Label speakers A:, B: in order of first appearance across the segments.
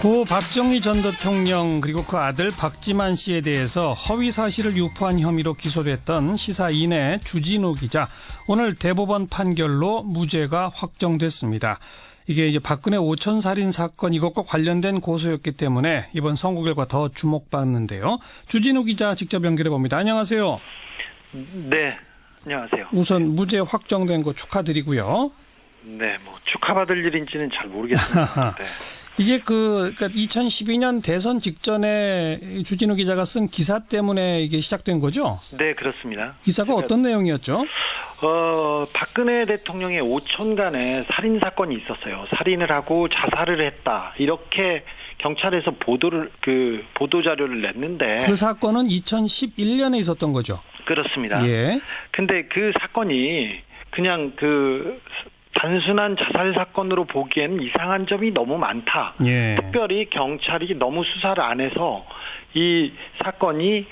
A: 고 박정희 전 대통령 그리고 그 아들 박지만 씨에 대해서 허위 사실을 유포한 혐의로 기소됐던 시사인의 주진우 기자, 오늘 대법원 판결로 무죄가 확정됐습니다. 이게 이제 박근혜 오천살인 사건 이것과 관련된 고소였기 때문에 이번 선고 결과 더 주목받는데요. 주진우 기자 직접 연결해 봅니다. 안녕하세요.
B: 네, 안녕하세요.
A: 우선 무죄 확정된 거 축하드리고요.
B: 네, 뭐 축하받을 일인지는 잘 모르겠습니다. 네.
A: 이게 그러니까 2012년 대선 직전에 주진우 기자가 쓴 기사 때문에 이게 시작된 거죠?
B: 네, 그렇습니다.
A: 기사가 어떤 내용이었죠?
B: 박근혜 대통령의 오천간에 살인 사건이 있었어요. 살인을 하고 자살을 했다. 이렇게 경찰에서 보도 자료를 냈는데,
A: 그 사건은 2011년에 있었던 거죠?
B: 그렇습니다.
A: 예.
B: 근데 그 사건이 그냥 단순한 자살 사건으로 보기에는 이상한 점이 너무 많다.
A: 예.
B: 특별히 경찰이 너무 수사를 안 해서 이 사건이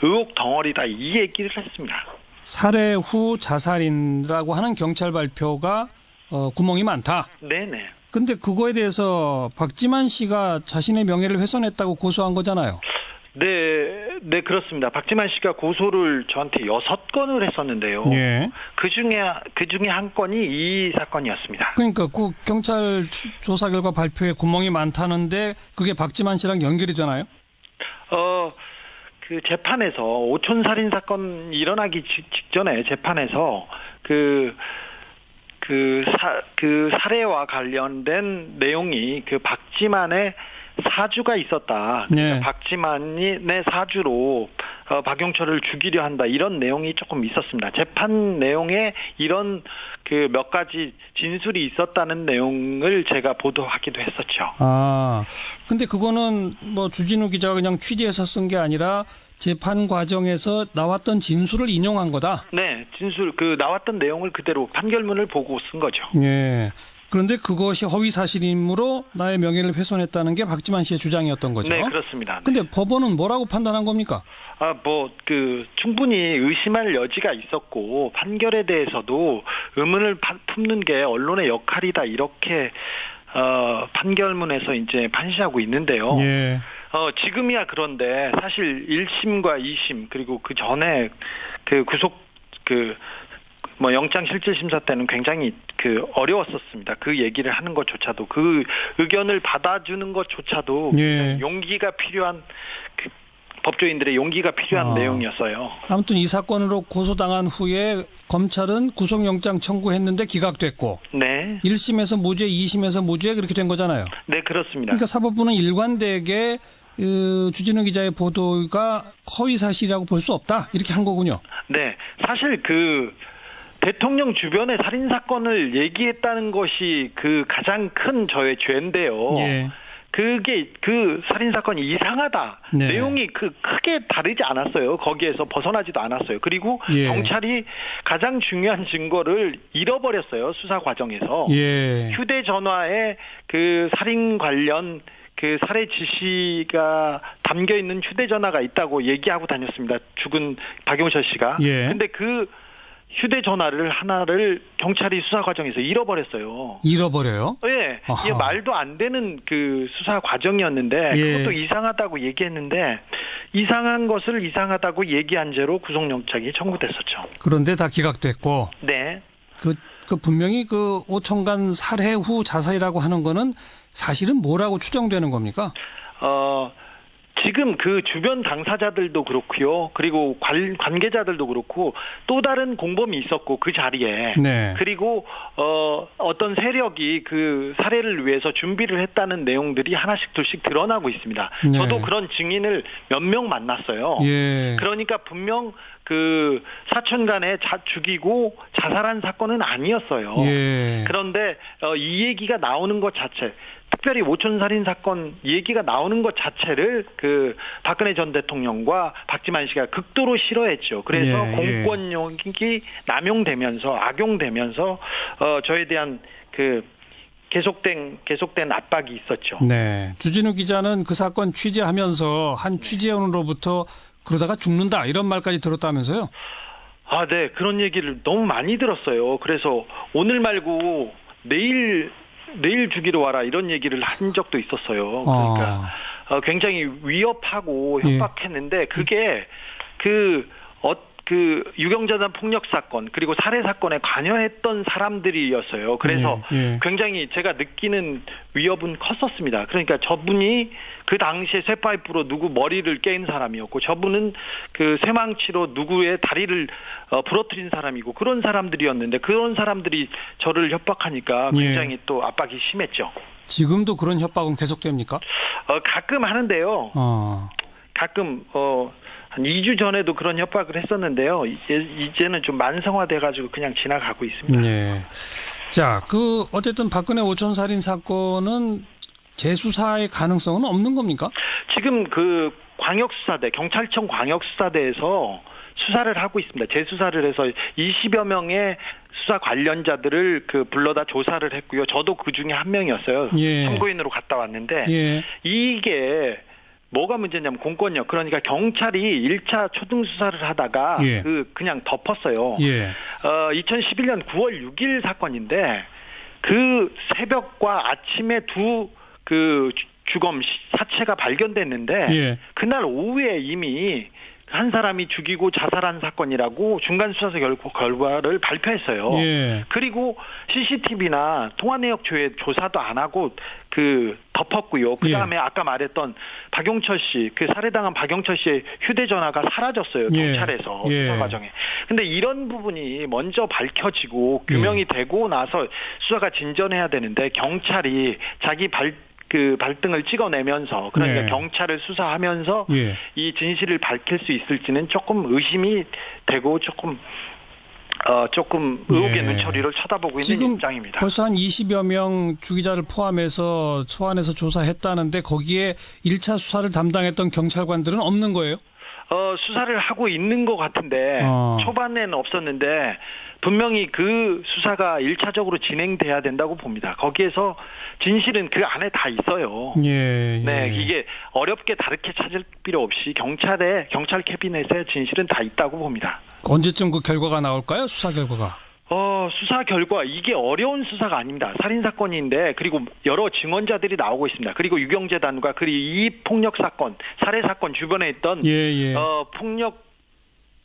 B: 의혹 덩어리다, 이 얘기를 했습니다.
A: 살해 후 자살인이라고 하는 경찰 발표가 구멍이 많다.
B: 네네.
A: 근데 그거에 대해서 박지만 씨가 자신의 명예를 훼손했다고 고소한 거잖아요.
B: 네, 그렇습니다. 박지만 씨가 고소를 저한테 6건을 했었는데요.
A: 예.
B: 그 중에 한 건이 이 사건이었습니다.
A: 그러니까 그 경찰 조사 결과 발표에 구멍이 많다는데 그게 박지만 씨랑 연결이 되나요?
B: 그 재판에서 오촌살인 사건 일어나기 직전에 재판에서 살해와 관련된 내용이 박지만의 사주가 있었다.
A: 네.
B: 박지만의 사주로 박용철을 죽이려 한다, 이런 내용이 조금 있었습니다. 재판 내용에 이런 몇 가지 진술이 있었다는 내용을 제가 보도하기도 했었죠.
A: 아, 근데 그거는 뭐 주진우 기자가 그냥 취재해서 쓴 게 아니라 재판 과정에서 나왔던 진술을 인용한 거다.
B: 네, 진술 나왔던 내용을 그대로 판결문을 보고 쓴 거죠.
A: 예. 그런데 그것이 허위 사실이므로 나의 명예를 훼손했다는 게 박지만 씨의 주장이었던 거죠.
B: 네, 그렇습니다.
A: 근데 법원은 뭐라고 판단한 겁니까?
B: 충분히 의심할 여지가 있었고 판결에 대해서도 의문을 품는 게 언론의 역할이다, 이렇게 판결문에서 이제 판시하고 있는데요.
A: 예.
B: 지금이야 그런데 사실 1심과 2심 그리고 그 전에 영장실질심사 때는 굉장히 어려웠었습니다. 그 얘기를 하는 것조차도, 그 의견을 받아주는 것조차도
A: 예.
B: 용기가 필요한, 법조인들의 용기가 필요한 내용이었어요.
A: 아무튼 이 사건으로 고소당한 후에 검찰은 구속영장 청구했는데 기각됐고,
B: 네.
A: 1심에서 무죄, 2심에서 무죄, 그렇게 된 거잖아요.
B: 네, 그렇습니다.
A: 그러니까 사법부는 일관되게 주진우 기자의 보도가 허위 사실이라고 볼 수 없다, 이렇게 한 거군요.
B: 네, 사실 대통령 주변의 살인 사건을 얘기했다는 것이 가장 큰 저의 죄인데요.
A: 예.
B: 그게 살인 사건이 이상하다.
A: 네.
B: 내용이 크게 다르지 않았어요. 거기에서 벗어나지도 않았어요. 그리고
A: 예.
B: 경찰이 가장 중요한 증거를 잃어버렸어요. 수사 과정에서.
A: 예.
B: 휴대전화에 살인 관련 살해 지시가 담겨 있는 휴대전화가 있다고 얘기하고 다녔습니다. 죽은 박용철 씨가.
A: 예.
B: 근데 휴대전화를 하나를 경찰이 수사 과정에서 잃어버렸어요.
A: 잃어버려요?
B: 예. 이게 말도 안 되는 수사 과정이었는데,
A: 예.
B: 그것도 이상하다고 얘기했는데, 이상한 것을 이상하다고 얘기한 죄로 구속영장이 청구됐었죠.
A: 그런데 다 기각됐고.
B: 네.
A: 분명히 오천간 살해 후 자살이라고 하는 거는 사실은 뭐라고 추정되는 겁니까?
B: 지금 주변 당사자들도 그렇고요. 그리고 관계자들도 그렇고 또 다른 공범이 있었고 그 자리에.
A: 네.
B: 그리고 어떤 세력이 살해를 위해서 준비를 했다는 내용들이 하나씩 둘씩 드러나고 있습니다.
A: 네.
B: 저도 그런 증인을 몇 명 만났어요.
A: 예.
B: 그러니까 분명 사촌간에 죽이고 자살한 사건은 아니었어요.
A: 예.
B: 그런데 이 얘기가 나오는 것 자체, 특별히 오촌살인 사건 얘기가 나오는 것 자체를 박근혜 전 대통령과 박지만 씨가 극도로 싫어했죠. 그래서
A: 예.
B: 공권력이 남용되면서, 악용되면서 저에 대한 계속된 압박이 있었죠.
A: 네. 주진우 기자는 그 사건 취재하면서 한 취재원으로부터 그러다가 죽는다, 이런 말까지 들었다면서요?
B: 네. 그런 얘기를 너무 많이 들었어요. 그래서 오늘 말고 내일 내일 죽이러 와라 이런 얘기를 한 적도 있었어요. 그러니까 굉장히 위협하고 협박했는데 그게 그 유경재단 폭력 사건 그리고 살해 사건에 관여했던 사람들이었어요. 그래서 굉장히 제가 느끼는 위협은 컸었습니다. 그러니까 저분이 그 당시에 쇠파이프로 누구 머리를 깬 사람이었고 저분은 그 쇠망치로 누구의 다리를 부러뜨린 사람이고 그런 사람들이었는데 그런 사람들이 저를 협박하니까 굉장히 또 압박이 심했죠.
A: 지금도 그런 협박은 계속됩니까?
B: 가끔 하는데요. 가끔 한 2주 전에도 그런 협박을 했었는데요. 이제는 좀 만성화돼가지고 그냥 지나가고 있습니다.
A: 네. 자, 어쨌든 박근혜 오촌살인 사건은 재수사의 가능성은 없는 겁니까? 지금
B: 광역수사대, 경찰청 광역수사대에서 수사를 하고 있습니다. 재수사를 해서 20여 명의 수사 관련자들을 불러다 조사를 했고요. 저도 그 중에 한 명이었어요. 참고인으로 갔다 왔는데 이게 뭐가 문제냐면 공권력 그러니까 경찰이 1차 초등 수사를 하다가 그냥 덮었어요. 2011년 9월 6일 사건인데 그 새벽과 아침에 두 주검 사체가 발견됐는데 그날 오후에 이미 한 사람이 죽이고 자살한 사건이라고 중간 수사서 결과를 발표했어요. 그리고 CCTV나 통화 내역 조사도 안 하고 덮었고요. 그 다음에 아까 말했던 박용철 씨, 살해당한 박용철 씨의 휴대전화가 사라졌어요. 경찰에서 수사 과정에. 근데 이런 부분이 먼저 밝혀지고 규명이 되고 나서 수사가 진전해야 되는데 경찰이 자기 발등을 찍어내면서 그러니까 경찰을 수사하면서 이 진실을 밝힐 수 있을지는 조금 의심이 되고 조금 의혹의 눈초리를 쳐다보고 있는 입장입니다.
A: 벌써 한 20여 명 주기자를 포함해서 소환해서 조사했다는데 거기에 1차 수사를 담당했던 경찰관들은 없는 거예요?
B: 수사를 하고 있는 것 같은데 초반에는 없었는데 분명히 그 수사가 1차적으로 진행돼야 된다고 봅니다. 거기에서 진실은 그 안에 다 있어요. 네, 이게 어렵게 다르게 찾을 필요 없이 경찰 캐비넷에 진실은 다 있다고 봅니다.
A: 언제쯤 그 결과가 나올까요? 수사 결과가?
B: 수사 결과 이게 어려운 수사가 아닙니다. 살인 사건인데 그리고 여러 증언자들이 나오고 있습니다. 그리고 유경재단과 그리고 이 폭력 사건, 살해 사건 주변에 있던 폭력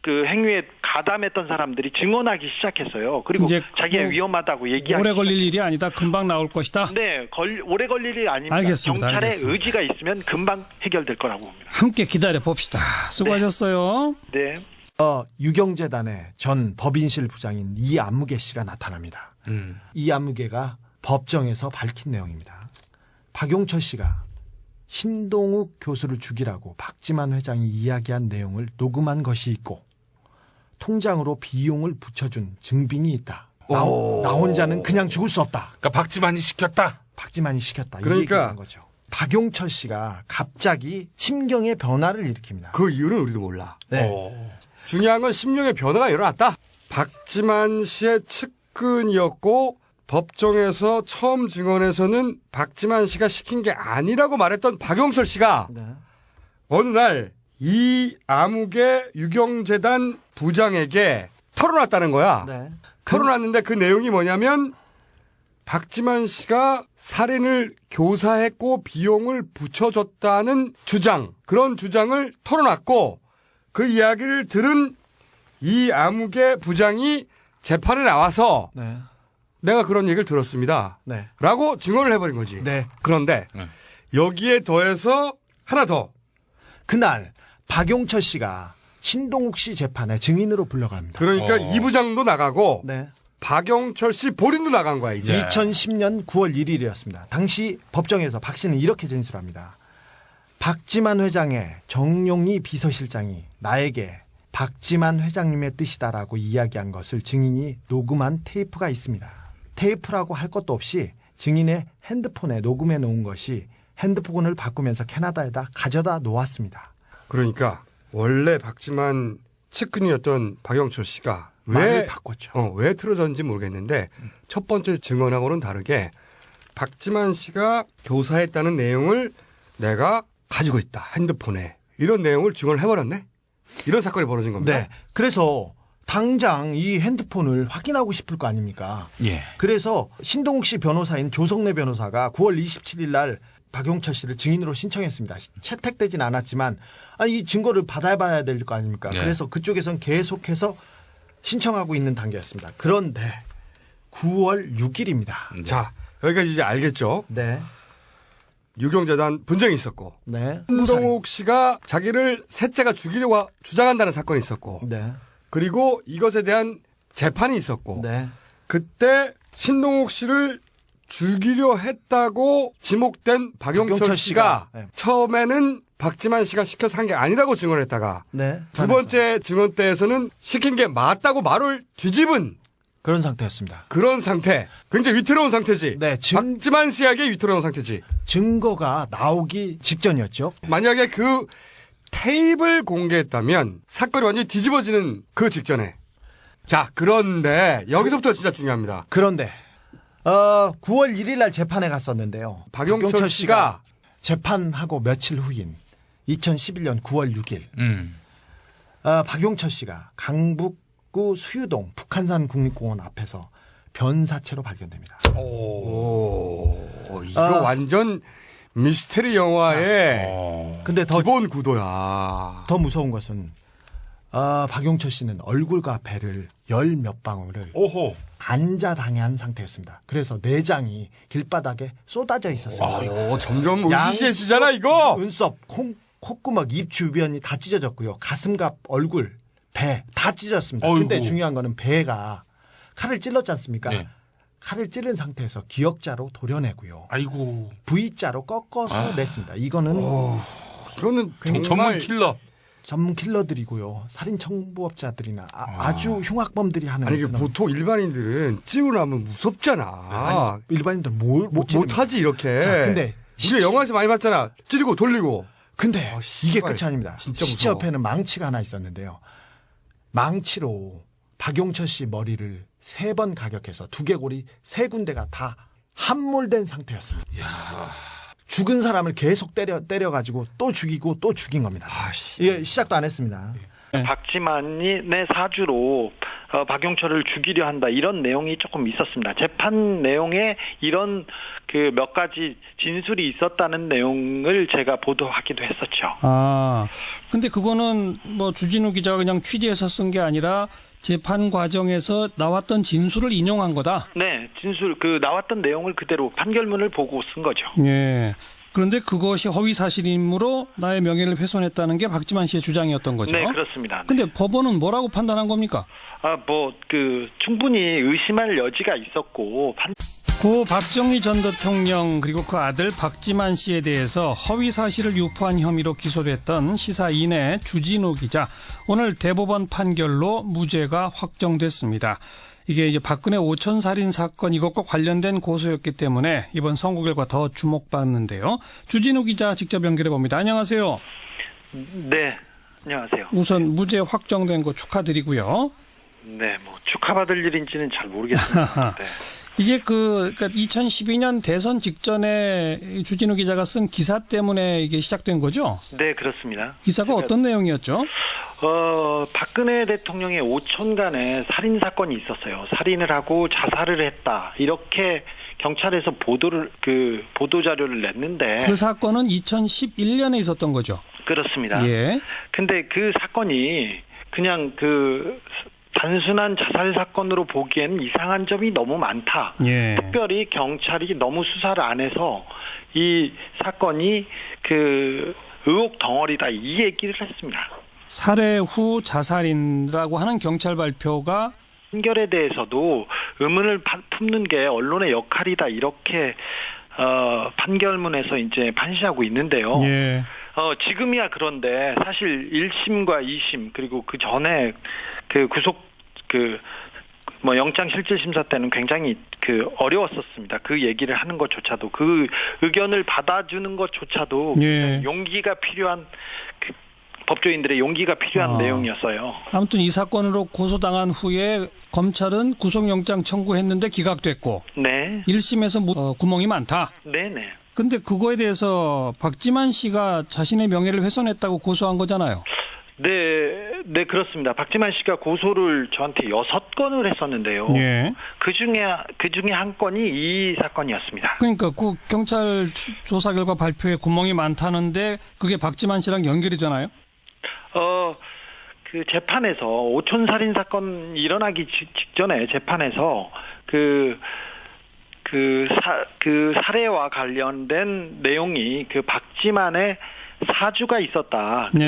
B: 행위에 가담했던 사람들이 증언하기 시작했어요. 그리고 자기가 위험하다고 얘기하기
A: 오래 걸릴 일이 아니다. 금방 나올 것이다.
B: 네, 오래 걸릴 일이 아닙니다.
A: 알겠습니다.
B: 경찰의 의지가 있으면 금방 해결될 거라고 봅니다.
A: 함께 기다려 봅시다. 수고하셨어요.
B: 네.
C: 유경재단의 전 법인실 부장인 이안무개 씨가 나타납니다. 이안무개가 법정에서 밝힌 내용입니다. 박용철 씨가 신동욱 교수를 죽이라고 박지만 회장이 이야기한 내용을 녹음한 것이 있고 통장으로 비용을 붙여준 증빙이 있다. 나 혼자는 그냥 죽을 수 없다.
D: 그러니까 박지만이 시켰다.
C: 박지만이 시켰다.
D: 그러니까
C: 이 얘기한 거죠. 박용철 씨가 갑자기 심경의 변화를 일으킵니다.
D: 그 이유는 우리도 몰라.
C: 네.
D: 중요한 건 심경의 변화가 일어났다. 박지만 씨의 측근이었고 법정에서 처음 증언에서는 박지만 씨가 시킨 게 아니라고 말했던 박용철 씨가 어느 날 이 암흑의 유경재단 부장에게 털어놨다는 거야. 털어놨는데 그 내용이 뭐냐면 박지만 씨가 살인을 교사했고 비용을 붙여줬다는 주장, 그런 주장을 털어놨고 그 이야기를 들은 이 암흑의 부장이 재판에 나와서 내가 그런 얘기를 들었습니다. 라고 증언을 해버린 거지. 그런데 여기에 더해서 하나 더.
C: 그날 박용철 씨가 신동욱 씨 재판에 증인으로 불러갑니다.
D: 그러니까 이 부장도 나가고 박용철 씨 본인도 나간 거야 이제.
C: 2010년 9월 1일이었습니다. 당시 법정에서 박 씨는 이렇게 진술합니다. 박지만 회장의 정용희 비서실장이 나에게 박지만 회장님의 뜻이다라고 이야기한 것을 증인이 녹음한 테이프가 있습니다. 테이프라고 할 것도 없이 증인의 핸드폰에 녹음해 놓은 것이 핸드폰을 바꾸면서 캐나다에다 가져다 놓았습니다.
D: 그러니까 원래 박지만 측근이었던 박용철 씨가
C: 말을 바꿨죠.
D: 왜 틀어졌는지 모르겠는데 첫 번째 증언하고는 다르게 박지만 씨가 교사했다는 내용을 내가 가지고 있다. 핸드폰에. 이런 내용을 증언을 해버렸네. 이런 사건이 벌어진 겁니다.
C: 네. 그래서 당장 이 핸드폰을 확인하고 싶을 거 아닙니까?
E: 예.
C: 그래서 신동욱 씨 변호사인 조성래 변호사가 9월 27일 날 박용철 씨를 증인으로 신청했습니다. 채택되진 않았지만 이 증거를 받아봐야 될 거 아닙니까?
E: 네.
C: 그래서 그쪽에선 계속해서 신청하고 있는 단계였습니다. 그런데 9월 6일입니다.
D: 자, 여기까지 이제 알겠죠?
C: 네.
D: 유경재단 분쟁이 있었고
C: 네.
D: 신동욱 씨가 자기를 셋째가 죽이려고 주장한다는 사건이 있었고
C: 네.
D: 그리고 이것에 대한 재판이 있었고
C: 네.
D: 그때 신동욱 씨를 죽이려 했다고 지목된 박용철 씨가
C: 네.
D: 처음에는 박지만 씨가 시켜서 한 게 아니라고 증언했다가
C: 네.
D: 두 번째 증언 때에서는 시킨 게 맞다고 말을 뒤집은
C: 그런 상태였습니다.
D: 그런 상태. 굉장히 위태로운 상태지.
C: 네,
D: 박지만 씨에게 위태로운 상태지.
C: 증거가 나오기 직전이었죠.
D: 만약에 그 테이프를 공개했다면 사건이 완전히 뒤집어지는 그 직전에. 자, 그런데 여기서부터 진짜 중요합니다.
C: 그런데 9월 1일 날 재판에 갔었는데요.
D: 박용철 씨가
C: 재판하고 며칠 후인 2011년 9월 6일 박용철 씨가 강북구 수유동 북한산 국립공원 앞에서 변사체로 발견됩니다.
D: 이거 완전 미스테리 영화의
C: 근데
D: 기본 구도야.
C: 더 무서운 것은 박용철 씨는 얼굴과 배를 열 몇 방울을
E: 오호.
C: 앉아 당한 상태였습니다. 그래서 내장이 길바닥에 쏟아져 있었어요.
D: 점점 으시시해지잖아 이거.
C: 눈썹, 콧구멍, 입 주변이 다 찢어졌고요. 가슴과 얼굴, 배 다 찢어졌습니다. 근데
E: 어이구.
C: 중요한 거는 배가 칼을 찔렀지 않습니까?
E: 네.
C: 칼을 찌른 상태에서 기역자로 도려내고요.
E: 아이고.
C: V자로 꺾어서 냈습니다. 이거는
D: 이거는
E: 전문
D: 정말
E: 킬러.
C: 전문 킬러들이고요. 살인 청부업자들이나 아주 흉악범들이 하는
D: 아니 이게
C: 그런-
D: 보통 일반인들은 찌고 나면 무섭잖아.
C: 아니, 일반인들
D: 못하지 이렇게.
C: 자, 근데
D: 우리가 영화에서 많이 봤잖아. 찌르고 돌리고.
C: 근데 이게
D: 씨발.
C: 끝이 아닙니다.
D: 진짜
C: 시체
D: 무서워.
C: 옆에는 망치가 하나 있었는데요. 망치로 박용철 씨 머리를 3번 가격해서 두개골이 3군데가 다 함몰된 상태였습니다. 죽은 사람을 계속 때려가지고 또 죽이고 또 죽인 겁니다. 이게 시작도 안 했습니다.
B: 박지만의 사주로 박용철을 죽이려 한다 이런 내용이 조금 있었습니다. 재판 내용에 이런 그 몇 가지 진술이 있었다는 내용을 제가 보도하기도 했었죠.
A: 근데 그거는 뭐 주진우 기자가 그냥 취재해서 쓴 게 아니라 재판 과정에서 나왔던 진술을 인용한 거다.
B: 네, 진술 그 나왔던 내용을 그대로 판결문을 보고 쓴 거죠.
A: 예. 그런데 그것이 허위 사실이므로 나의 명예를 훼손했다는 게 박지만 씨의 주장이었던 거죠.
B: 네, 그렇습니다.
A: 근데 법원은 뭐라고 판단한 겁니까?
B: 충분히 의심할 여지가 있었고
A: 고 박정희 전 대통령 그리고 그 아들 박지만 씨에 대해서 허위 사실을 유포한 혐의로 기소됐던 시사인의 주진우 기자 오늘 대법원 판결로 무죄가 확정됐습니다. 이게 이제 박근혜 오촌 살인 사건 이것과 관련된 고소였기 때문에 이번 선고 결과 더 주목받는데요. 주진우 기자 직접 연결해 봅니다. 안녕하세요.
B: 네, 안녕하세요.
A: 우선 무죄 확정된 거 축하드리고요.
B: 네, 뭐 축하받을 일인지는 잘 모르겠습니다. 네.
A: 이게 그러니까 2012년 대선 직전에 주진우 기자가 쓴 기사 때문에 이게 시작된 거죠?
B: 네, 그렇습니다.
A: 기사가 어떤 내용이었죠?
B: 박근혜 대통령의 오촌간에 살인 사건이 있었어요. 살인을 하고 자살을 했다. 이렇게 경찰에서 보도 자료를 냈는데
A: 그 사건은 2011년에 있었던 거죠?
B: 그렇습니다.
A: 예.
B: 근데 그 사건이 그냥 단순한 자살 사건으로 보기에는 이상한 점이 너무 많다.
A: 예.
B: 특별히 경찰이 너무 수사를 안 해서 이 사건이 의혹 덩어리다 이 얘기를 했습니다.
A: 살해 후 자살이라고 하는 경찰 발표가
B: 판결에 대해서도 의문을 품는 게 언론의 역할이다 이렇게 판결문에서 이제 판시하고 있는데요.
A: 예.
B: 지금이야 그런데 사실 1심과 2심 그리고 그 전에 영장 실질 심사 때는 굉장히 어려웠었습니다. 그 얘기를 하는 것조차도 그 의견을 받아주는 것조차도
A: 예.
B: 용기가 필요한 법조인들의 용기가 필요한 내용이었어요.
A: 아무튼 이 사건으로 고소당한 후에 검찰은 구속영장 청구했는데 기각됐고
B: 네.
A: 1심에서 구멍이 많다.
B: 네네.
A: 근데 그거에 대해서 박지만 씨가 자신의 명예를 훼손했다고 고소한 거잖아요.
B: 네, 네, 그렇습니다. 박지만 씨가 고소를 저한테 6건을 했었는데요.
A: 예.
B: 그 중에 한 건이 이 사건이었습니다.
A: 그러니까 그 경찰 조사 결과 발표에 구멍이 많다는데 그게 박지만 씨랑 연결이 되나요?
B: 그 재판에서 오촌 살인 사건 일어나기 직전에 재판에서 그 살해와 관련된 내용이 그 박지만의 사주가 있었다.
A: 네.